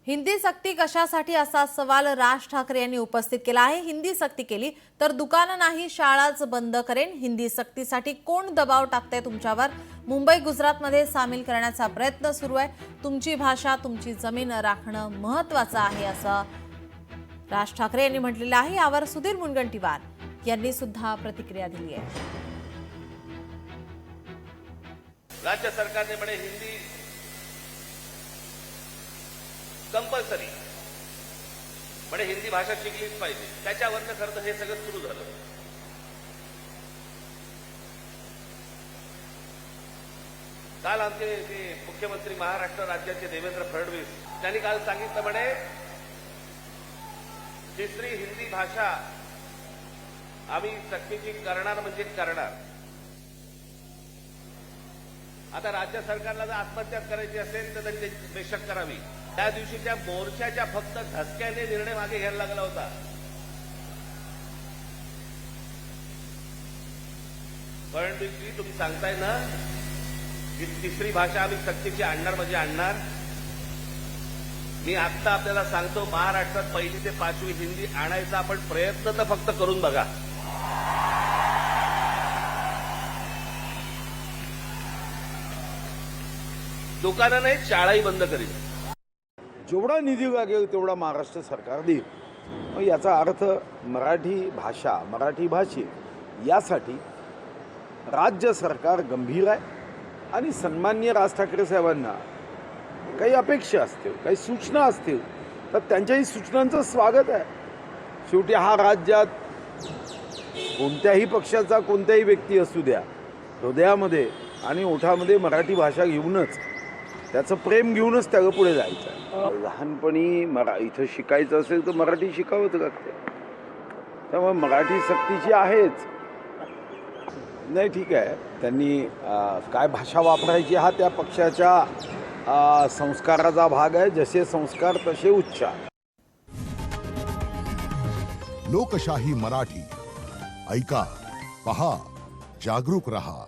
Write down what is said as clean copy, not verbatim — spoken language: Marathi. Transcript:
हिंदी सक्ती कशासाठी असा सवाल राज ठाकरे यांनी उपस्थित केला आहे। हिंदी सक्ती केली तर दुकानं नाही शाळाच बंद करेन। हिंदी सक्तीसाठी कोण दबाव टाकते तुमच्यावर? मुंबई गुजरातमध्ये सामील करण्याचा प्रयत्न सुरू आहे। तुमची भाषा तुमची जमीन राखणं महत्त्वाचं आहे असं राज ठाकरे यांनी म्हटलेलं आहे। यावर सुधीर मुनगंटीवार यांनी सुद्धा प्रतिक्रिया दिली आहे। राज्य सरकारने म्हणे हिंदी कंपल्सरी म्हणे हिंदी भाषा शिकलीच पाहिजे। त्याच्यावरनं खरं तर हे सगळं सुरू झालं। काल आमचे जे मुख्यमंत्री महाराष्ट्र राज्याचे देवेंद्र फडणवीस त्यांनी काल सांगितलं म्हणे तिसरी हिंदी भाषा आम्ही सक्तीची करणार म्हणजे करणार। आता राज्य सरकारला जर आत्महत्या करायची असेल तर त्यांनी बेशक करावी। त्या दिवशी त्या मोर्चाच्या फक्त धसक्याने निर्णय मागे घ्यायला लागला होता। फडणवीसजी तुम्ही सांगताय ना की तिसरी भाषा आम्ही सक्तीची आणणार म्हणजे आणणार। मी आता आपल्याला सांगतो महाराष्ट्रात 1ली ते 5वी हिंदी आणायचा आपण प्रयत्न तर फक्त करून बघा। दुकानं नाही शाळाही बंद करीन। जेवढा निधी लागेल तेवढा महाराष्ट्र सरकार देईल। मग याचा अर्थ मराठी भाषा मराठी भाषिक यासाठी राज्य सरकार गंभीर आहे आणि सन्माननीय राज ठाकरे साहेबांना काही अपेक्षा असतील काही सूचना असतील तर त्यांच्याही सूचनांचं स्वागत आहे। शेवटी हा राज्यात कोणत्याही पक्षाचा कोणत्याही व्यक्ती असू द्या हृदयामध्ये आणि ओठामध्ये मराठी भाषा घेऊनच त्याचं प्रेम घेऊनच त्याला पुढे जायचं आहे। लहानपणी इथं शिकायचं असेल तर मराठी शिकावंच लागते। त्यामुळे मराठी सक्तीची आहेच। नाही ठीक आहे त्यांनी काय भाषा वापरायची हा त्या पक्षाच्या संस्काराचा भाग आहे। जसे संस्कार तसे उच्चार। लोकशाही मराठी ऐका पहा जागरूक रहा।